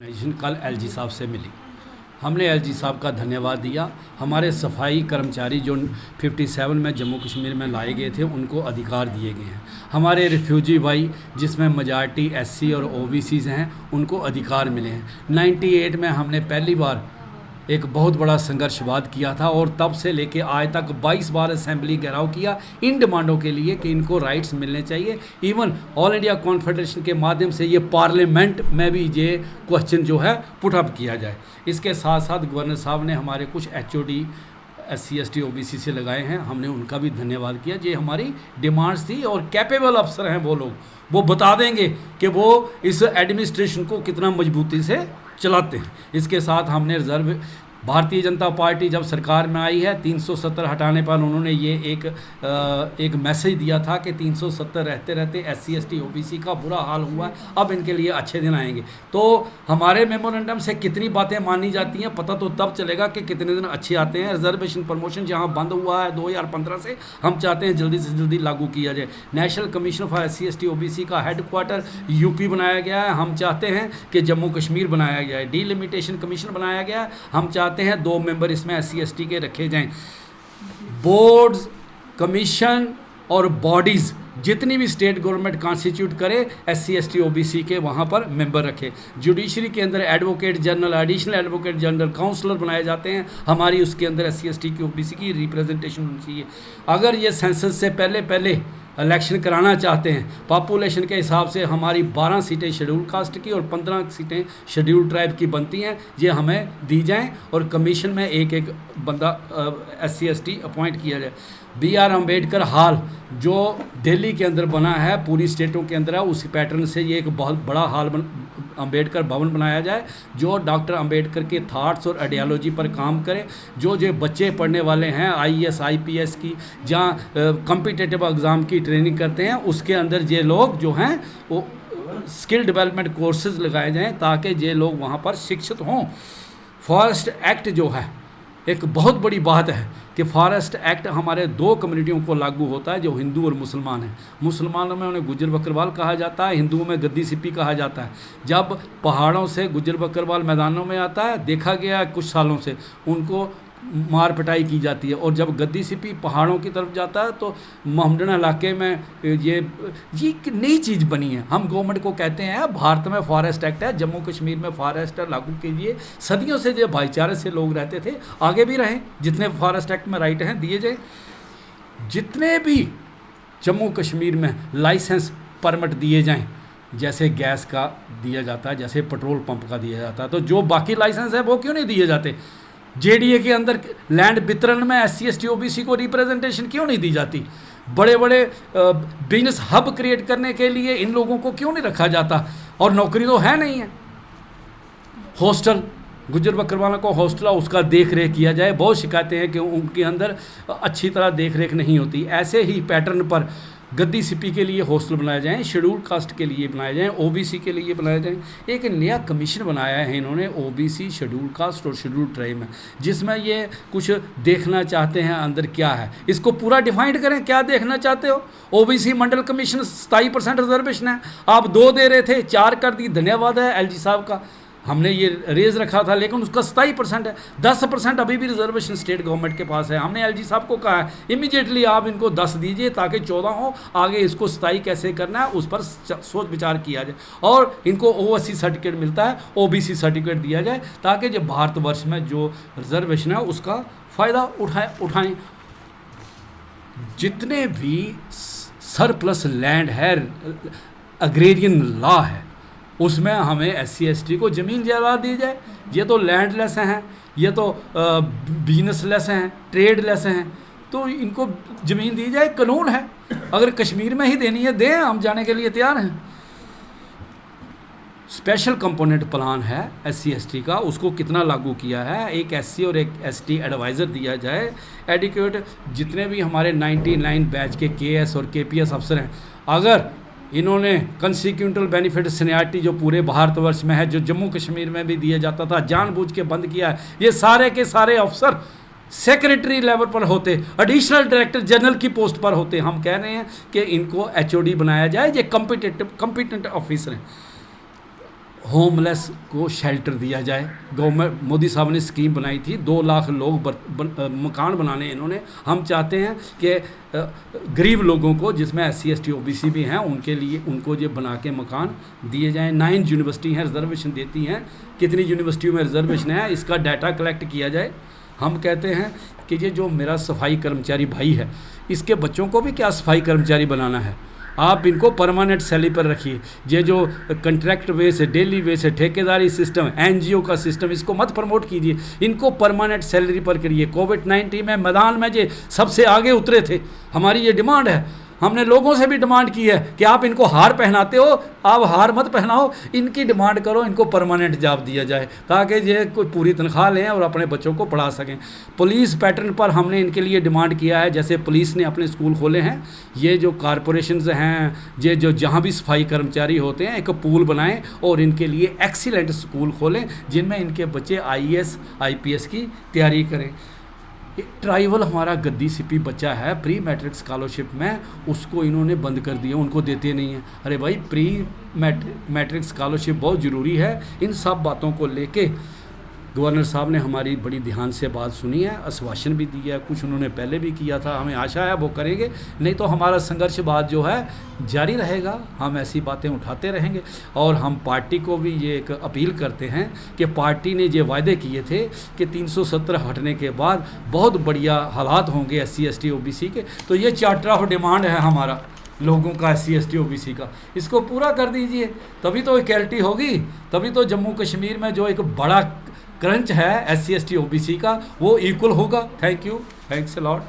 Organisation कल LG साहब से मिली। हमने एलजी साहब का धन्यवाद दिया। हमारे सफाई कर्मचारी जो 57 में जम्मू कश्मीर में लाए गए थे उनको अधिकार दिए गए हैं। हमारे रिफ्यूजी भाई जिसमें मेजॉरिटी एससी और ओबीसीज हैं उनको अधिकार मिले हैं। 98 में हमने पहली बार एक बहुत बड़ा संघर्षवाद किया था और तब से लेके आज तक 22 बार असेंबली घेराव किया इन डिमांडों के लिए कि इनको राइट्स मिलने चाहिए। इवन ऑल इंडिया कॉन्फेडरेशन के माध्यम से ये पार्लियामेंट में भी ये क्वेश्चन जो है पुटअप किया जाए। इसके साथ साथ गवर्नर साहब ने हमारे कुछ एचओडी SC ST OBC से लगाए हैं, हमने उनका भी धन्यवाद किया। ये हमारी डिमांड्स थी और कैपेबल अफसर हैं वो लोग, वो बता देंगे कि वो इस एडमिनिस्ट्रेशन को कितना मजबूती से चलाते हैं। इसके साथ हमने रिजर्व भारतीय जनता पार्टी जब सरकार में आई है 370 हटाने पर उन्होंने ये एक मैसेज दिया था कि 370 रहते रहते SC ST OBC का बुरा हाल हुआ है, अब इनके लिए अच्छे दिन आएंगे। तो हमारे मेमोरेंडम से कितनी बातें मानी जाती हैं पता तो तब चलेगा कि कितने दिन अच्छे आते हैं। रिजर्वेशन प्रमोशन जहां बंद हुआ है 2015 से, हम चाहते हैं जल्दी से जल्दी लागू किया जाए। National commission for SC ST OBC का हेडक्वार्टर यूपी बनाया गया है, हम चाहते हैं कि जम्मू कश्मीर बनाया गया है। डीलिमिटेशन कमीशन बनाया गया है, हम चाहते हैं 2 मेंबर इसमें SC ST के रखे जाएं। बोर्ड्स, कमीशन और बॉडीज़ जितनी भी स्टेट गवर्नमेंट कॉन्स्टिट्यूट करे SC ST OBC के वहाँ पर मेंबर रखे। जुडिशरी के अंदर advocate general, additional advocate general, counsellor बनाए जाते हैं, हमारी उसके अंदर SC ST की OBC की रिप्रेजेंटेशन होनी चाहिए। अगर ये सेंसस से पहले इलेक्शन कराना चाहते हैं, पॉपुलेशन के हिसाब से हमारी 12 सीटें शेड्यूल कास्ट की और 15 सीटें शेड्यूल ट्राइब की बनती हैं, ये हमें दी जाएं और कमीशन में एक बंदा SC ST अपॉइंट किया जाए। BR अम्बेडकर हॉल जो दिल्ली के अंदर बना है, पूरी स्टेटों के अंदर है, उसी पैटर्न से ये एक बहुत बड़ा हॉल अम्बेडकर भवन बनाया जाए जो डॉक्टर अम्बेडकर के थाट्स और आइडियोलॉजी पर काम करे। जो बच्चे पढ़ने वाले हैं IAS IPS की, जहाँ कॉम्पिटिटिव एग्ज़ाम की ट्रेनिंग करते हैं, उसके अंदर ये लोग जो हैं वो स्किल डेवलपमेंट कोर्सेज लगाए जाएं ताकि ये लोग वहाँ पर शिक्षित हों। फॉरेस्ट एक्ट जो है एक बहुत बड़ी बात है कि फॉरेस्ट एक्ट हमारे 2 कम्युनिटियों को लागू होता है जो हिंदू और मुसलमान हैं। मुसलमानों में उन्हें गुज्जर बकरवाल कहा जाता है, हिंदुओं में गद्दी सिप्पी कहा जाता है। जब पहाड़ों से गुज्जर बकरवाल मैदानों में आता है, देखा गया कुछ सालों से उनको मार पिटाई की जाती है, और जब गद्दी सिप्पी पहाड़ों की तरफ जाता है तो मोहम्मडन इलाके में ये एक नई चीज़ बनी है। हम गवर्नमेंट को कहते हैं भारत में फॉरेस्ट एक्ट है, जम्मू कश्मीर में फॉरेस्ट लागू कीजिए। सदियों से जो भाईचारे से लोग रहते थे आगे भी रहें, जितने फॉरेस्ट एक्ट में राइट हैं दिए जाए। जितने भी जम्मू कश्मीर में लाइसेंस परमिट दिए जाएँ, जैसे गैस का दिया जाता है, जैसे पेट्रोल पंप का दिया जाता है, तो जो बाकी लाइसेंस है वो क्यों नहीं दिए जाते? JDA के अंदर लैंड वितरण में SC ST OBC को रिप्रेजेंटेशन क्यों नहीं दी जाती? बड़े बड़े बिजनेस हब क्रिएट करने के लिए इन लोगों को क्यों नहीं रखा जाता? और नौकरी तो है नहीं है। हॉस्टल, गुज्जर बकरवालों को हॉस्टल उसका देख रेख किया जाए। बहुत शिकायतें हैं कि उनके अंदर अच्छी तरह देख रेख नहीं होती। ऐसे ही पैटर्न पर गद्दी सिप्पी के लिए हॉस्टल बनाए जाएं, शेड्यूल कास्ट के लिए बनाए जाएं, OBC के लिए बनाए जाएं। एक नया कमीशन बनाया है इन्होंने OBC, शेड्यूल कास्ट और शेड्यूल ट्राइब में, जिसमें ये कुछ देखना चाहते हैं अंदर क्या है। इसको पूरा डिफाइंड करें, क्या देखना चाहते हो? OBC मंडल कमीशन 27% रिजर्वेशन है, आप 2 दे रहे थे, 4 कर दी। धन्यवाद है LG साहब का, हमने ये रेज रखा था लेकिन उसका 27% है। 10% अभी भी रिजर्वेशन स्टेट गवर्नमेंट के पास है। हमने LG साहब को कहा है इमीडिएटली आप इनको 10 दीजिए ताकि 14 हो, आगे इसको 27 कैसे करना है उस पर सोच विचार किया जाए। और इनको OSC सर्टिफिकेट मिलता है, OBC सर्टिफिकेट दिया जाए ताकि जो भारतवर्ष में जो रिजर्वेशन है उसका फ़ायदा उठाएँ। जितने भी सरप्लस लैंड है, अग्रेरियन लॉ है, उसमें हमें SC ST को ज़मीन जायदाद दी जाए। ये तो लैंडलेस हैं, ये तो बिजनेसलेस हैं, ट्रेडलेस हैं, तो इनको ज़मीन दी जाए, कानून है। अगर कश्मीर में ही देनी है दें, हम जाने के लिए तैयार हैं। स्पेशल कंपोनेंट प्लान है SC ST का, उसको कितना लागू किया है? एक SC और एक ST एडवाइज़र दिया जाए। एडिक्वेट जितने भी हमारे 99 बैच के KS और KPS अफसर हैं, अगर इन्होंने कंसिक्वेंटल बेनिफिट सीनियरिटी जो पूरे भारतवर्ष में है, जो जम्मू कश्मीर में भी दिया जाता था, जानबूझ के बंद किया है। ये सारे के सारे अफसर सेक्रेटरी लेवल पर होते, एडिशनल डायरेक्टर जनरल की पोस्ट पर होते। हम कह रहे हैं कि इनको HOD बनाया जाए, ये कॉम्पिटेंट ऑफिसर हैं। होमलेस को शेल्टर दिया जाए। गवर्नमेंट मोदी साहब ने स्कीम बनाई थी, 2 लाख लोग मकान बनाने इन्होंने। हम चाहते हैं कि गरीब लोगों को, जिसमें SC ST OBC भी हैं, उनके लिए उनको जो बना के मकान दिए जाएं। 9 यूनिवर्सिटी हैं रिजर्वेशन देती हैं, कितनी यूनिवर्सिटियों में रिजर्वेशन है इसका डाटा कलेक्ट किया जाए। हम कहते हैं कि ये जो मेरा सफाई कर्मचारी भाई है, इसके बच्चों को भी क्या सफाई कर्मचारी बनाना है? आप इनको परमानेंट सैलरी पर रखिए। ये जो कंट्रैक्ट बेस है, डेली बेस है, ठेकेदारी सिस्टम, NGO का सिस्टम, इसको मत प्रमोट कीजिए, इनको परमानेंट सैलरी पर करिए। कोविड-19 में मैदान में ये सबसे आगे उतरे थे। हमारी ये डिमांड है, हमने लोगों से भी डिमांड की है कि आप इनको हार पहनाते हो, आप हार मत पहनाओ, इनकी डिमांड करो, इनको परमानेंट जॉब दिया जाए ताकि ये कोई पूरी तनख्वाह लें और अपने बच्चों को पढ़ा सकें। पुलिस पैटर्न पर हमने इनके लिए डिमांड किया है, जैसे पुलिस ने अपने स्कूल खोले हैं, ये जो कॉरपोरेशंस हैं, ये जो जहाँ भी सफाई कर्मचारी होते हैं, एक पूल बनाएं और इनके लिए एक्सीलेंट स्कूल खोलें जिनमें इनके बच्चे IAS IPS की तैयारी करें। ट्राइबल हमारा गद्दी सिपी बच्चा है, प्री मैट्रिक स्कॉलरशिप में, उसको इन्होंने बंद कर दिया, उनको देते नहीं हैं। अरे भाई, प्री मैट्रिक स्कॉलरशिप बहुत ज़रूरी है। इन सब बातों को लेके गवर्नर साहब ने हमारी बड़ी ध्यान से बात सुनी है, आश्वासन भी दिया है, कुछ उन्होंने पहले भी किया था, हमें आशा है वो करेंगे, नहीं तो हमारा संघर्ष बात जो है जारी रहेगा। हम ऐसी बातें उठाते रहेंगे और हम पार्टी को भी ये एक अपील करते हैं कि पार्टी ने ये वायदे किए थे कि 370 हटने के बाद बहुत बढ़िया हालात होंगे SC ST OBC के, तो ये चार्टर ऑफ डिमांड है हमारा लोगों का, SC ST OBC का, इसको पूरा कर दीजिए, तभी तो इक्वलिटी होगी, तभी तो जम्मू कश्मीर में जो एक बड़ा क्रंच है SC ST OBC का वो इक्वल होगा। Thank you, thanks a lot.